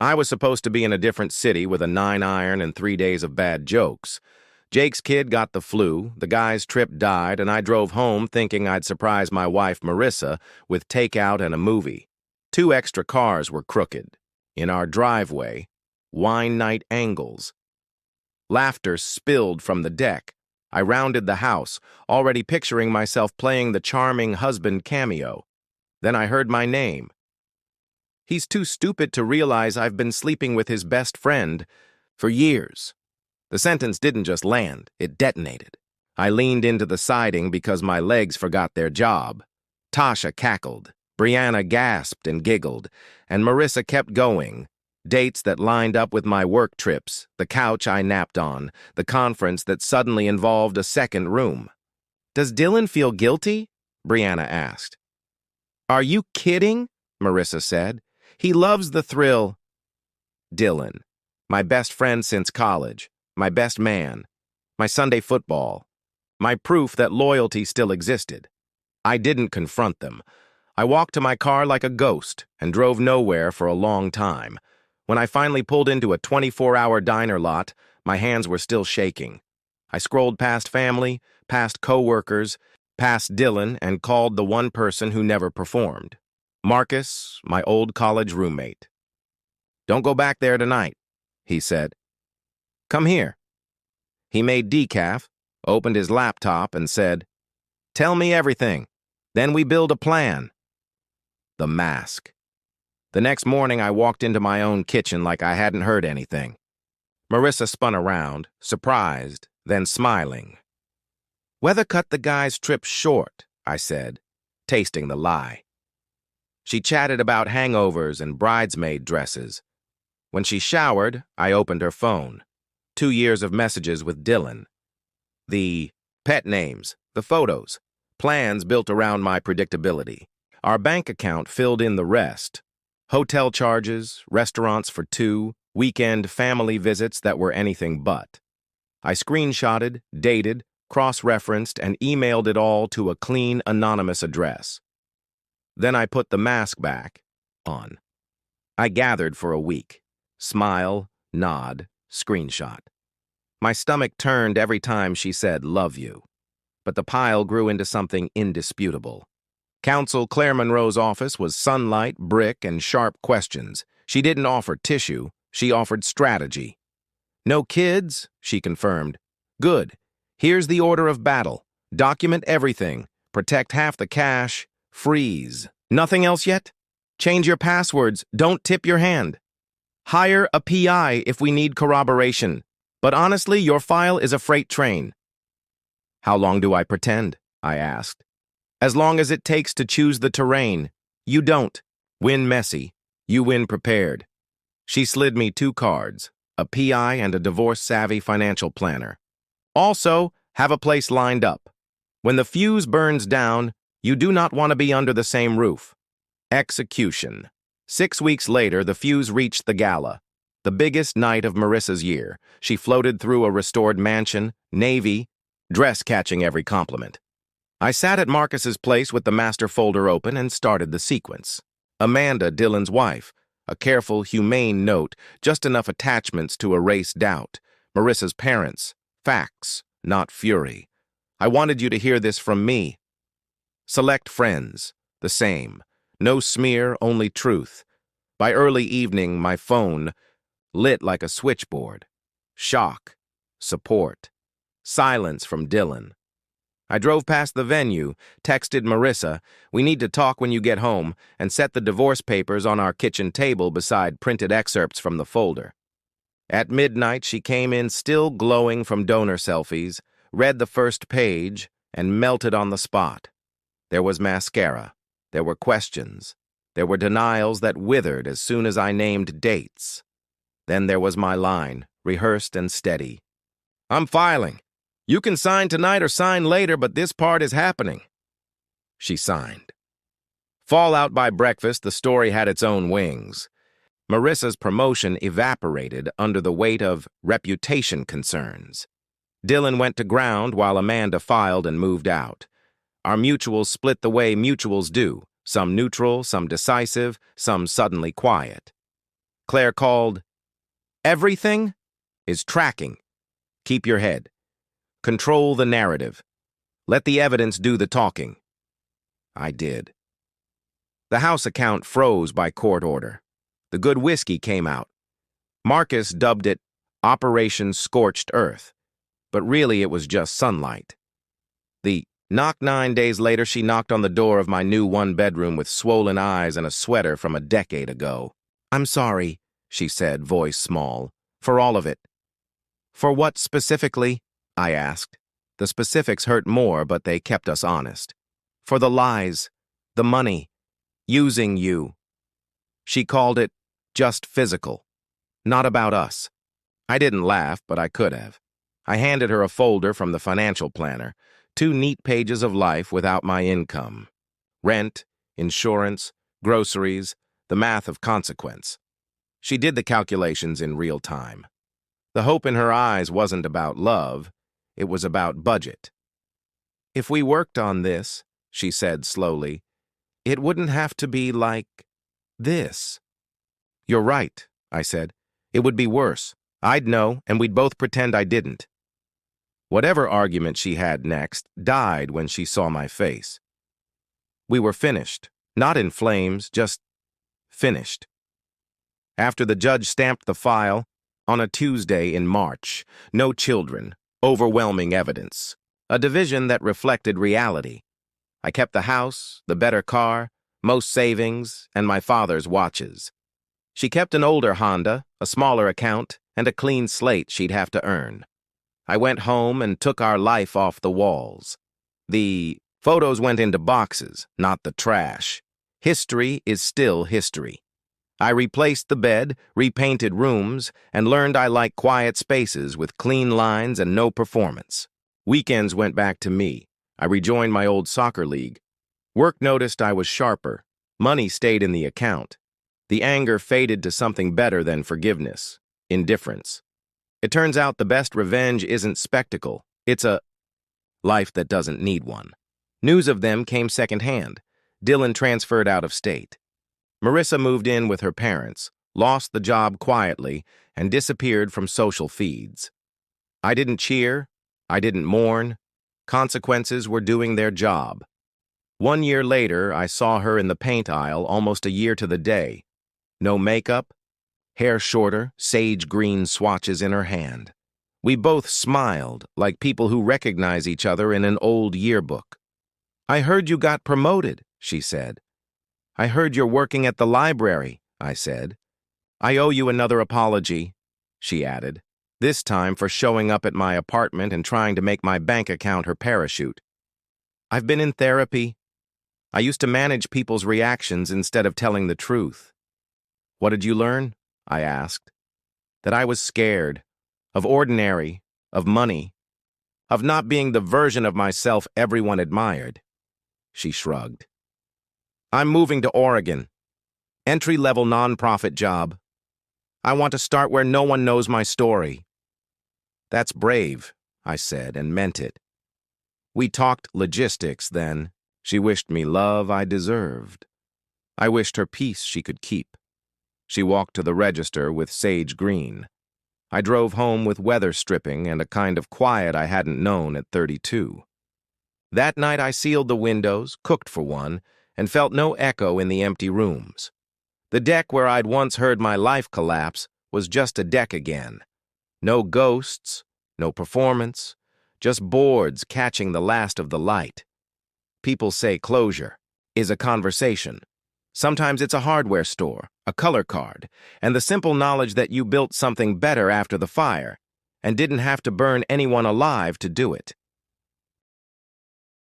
I was supposed to be in a different city with a 9-iron and 3 days of bad jokes. Jake's kid got the flu, the guy's trip died, and I drove home thinking I'd surprise my wife, Marissa, with takeout and a movie. 2 extra cars were crooked. In our driveway, wine night angles. Laughter spilled from the deck. I rounded the house, already picturing myself playing the charming husband cameo. Then I heard my name. He's too stupid to realize I've been sleeping with his best friend for years. The sentence didn't just land, it detonated. I leaned into the siding because my legs forgot their job. Tasha cackled, Brianna gasped and giggled, and Marissa kept going. Dates that lined up with my work trips, the couch I napped on, the conference that suddenly involved a second room. "Does Dylan feel guilty?" Brianna asked. "Are you kidding?" Marissa said. "He loves the thrill." Dylan, my best friend since college, my best man, my Sunday football, my proof that loyalty still existed. I didn't confront them. I walked to my car like a ghost and drove nowhere for a long time. When I finally pulled into a 24-hour diner lot, my hands were still shaking. I scrolled past family, past coworkers, past Dylan, and called the one person who never performed. Marcus, my old college roommate. "Don't go back there tonight," he said. "Come here." He made decaf, opened his laptop, and said, "Tell me everything. Then we build a plan." The mask. The next morning, I walked into my own kitchen like I hadn't heard anything. Marissa spun around, surprised, then smiling. "Weather cut the guy's trip short," I said, tasting the lie. She chatted about hangovers and bridesmaid dresses. When she showered, I opened her phone. 2 years of messages with Dylan. The pet names, the photos, plans built around my predictability. Our bank account filled in the rest. Hotel charges, restaurants for 2, weekend family visits that were anything but. I screenshotted, dated, cross-referenced, and emailed it all to a clean, anonymous address. Then I put the mask back on. I gathered for a week. Smile, nod, screenshot. My stomach turned every time she said, "Love you." But the pile grew into something indisputable. Counsel Claire Monroe's office was sunlight, brick, and sharp questions. She didn't offer tissue, she offered strategy. "No kids," she confirmed. "Good. Here's the order of battle. Document everything. Protect half the cash. Freeze. Nothing else yet? Change your passwords. Don't tip your hand. Hire a PI if we need corroboration. But honestly, your file is a freight train." "How long do I pretend?" I asked. "As long as it takes to choose the terrain. You don't. Win messy. You win prepared." She slid me 2 cards, a PI and a divorce-savvy financial planner. "Also, have a place lined up. When the fuse burns down, you do not want to be under the same roof." Execution. 6 weeks later, the fuse reached the gala. The biggest night of Marissa's year. She floated through a restored mansion, navy, dress catching every compliment. I sat at Marcus's place with the master folder open and started the sequence. Amanda, Dylan's wife. A careful, humane note, just enough attachments to erase doubt. Marissa's parents. Facts, not fury. I wanted you to hear this from me. Select friends. The same. No smear, only truth. By early evening, my phone lit like a switchboard. Shock. Support. Silence from Dylan. I drove past the venue, texted Marissa, "We need to talk when you get home," and set the divorce papers on our kitchen table beside printed excerpts from the folder. At midnight, she came in still glowing from donor selfies, read the first page, and melted on the spot. There was mascara. There were questions. There were denials that withered as soon as I named dates. Then there was my line, rehearsed and steady. "I'm filing. You can sign tonight or sign later, but this part is happening." She signed. Fallout by breakfast, the story had its own wings. Marissa's promotion evaporated under the weight of reputation concerns. Dylan went to ground while Amanda filed and moved out. Our mutuals split the way mutuals do, some neutral, some decisive, some suddenly quiet. Claire called, "Everything is tracking. Keep your head. Control the narrative. Let the evidence do the talking." I did. The house account froze by court order. The good whiskey came out. Marcus dubbed it Operation Scorched Earth, but really it was just sunlight. The knock 9 days later, she knocked on the door of my new one-bedroom with swollen eyes and a sweater from a decade ago. "I'm sorry," she said, voice small, "for all of it." "For what specifically?" I asked. The specifics hurt more, but they kept us honest. "For the lies, the money, using you." She called it just physical, not about us. I didn't laugh, but I could have. I handed her a folder from the financial planner, 2 neat pages of life without my income. Rent, insurance, groceries, the math of consequence. She did the calculations in real time. The hope in her eyes wasn't about love, it was about budget. "If we worked on this," she said slowly, "it wouldn't have to be like this." "You're right," I said. "It would be worse. I'd know, and we'd both pretend I didn't." Whatever argument she had next died when she saw my face. We were finished, not in flames, just finished. After the judge stamped the file, on a Tuesday in March, no children, overwhelming evidence, a division that reflected reality. I kept the house, the better car, most savings, and my father's watches. She kept an older Honda, a smaller account, and a clean slate she'd have to earn. I went home and took our life off the walls. The photos went into boxes, not the trash. History is still history. I replaced the bed, repainted rooms, and learned I like quiet spaces with clean lines and no performance. Weekends went back to me. I rejoined my old soccer league. Work noticed I was sharper. Money stayed in the account. The anger faded to something better than forgiveness, indifference. It turns out the best revenge isn't spectacle. It's a life that doesn't need one. News of them came secondhand. Dylan transferred out of state. Marissa moved in with her parents, lost the job quietly, and disappeared from social feeds. I didn't cheer. I didn't mourn. Consequences were doing their job. 1 year later, I saw her in the paint aisle almost a year to the day. No makeup, hair shorter, sage green swatches in her hand. We both smiled like people who recognize each other in an old yearbook. "I heard you got promoted," she said. "I heard you're working at the library," I said. "I owe you another apology," she added, this time for showing up at my apartment and trying to make my bank account her parachute. "I've been in therapy. I used to manage people's reactions instead of telling the truth." "What did you learn?" I asked. "That I was scared, of ordinary, of money, of not being the version of myself everyone admired." She shrugged. "I'm moving to Oregon. Entry-level nonprofit job. I want to start where no one knows my story." "That's brave," I said, and meant it. We talked logistics then. She wished me love I deserved. I wished her peace she could keep. She walked to the register with sage green. I drove home with weather stripping and a kind of quiet I hadn't known at 32. That night I sealed the windows, cooked for one, and felt no echo in the empty rooms. The deck where I'd once heard my life collapse was just a deck again. No ghosts, no performance, just boards catching the last of the light. People say closure is a conversation. Sometimes it's a hardware store, a color card, and the simple knowledge that you built something better after the fire and didn't have to burn anyone alive to do it.